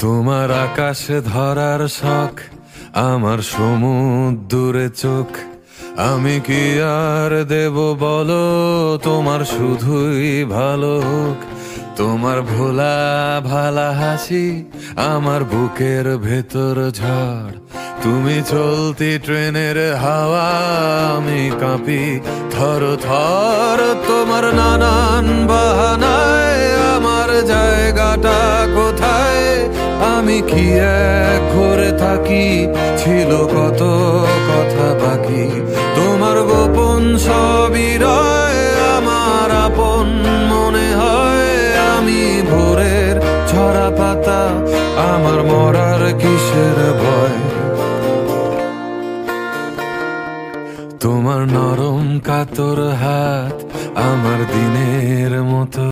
তোমার আকাশে ধরার শখ, আমার সমুদ্রে চোখ। আমি কি আর দেব বলো, তোমার শুধুই ভালো হোক। তোমার ভোলা ভালা হাসি আমার বুকের ভেতর ঝড়। তুমি চলতি ট্রেনের হাওয়া, আমি কাঁপি থর থর। তোমার নানান বাহানায় আমার জায়গাটা কোথায়? আমি কি এক ঘরে থাকি, ছিল কত কথা বাকি। তোমার গোপন সবই রয়, আমার আপন মনে হয়। আমি ভোরের ঝরা পাতা, আমার মরার কিসের ভয়? তোমার নরম কাতর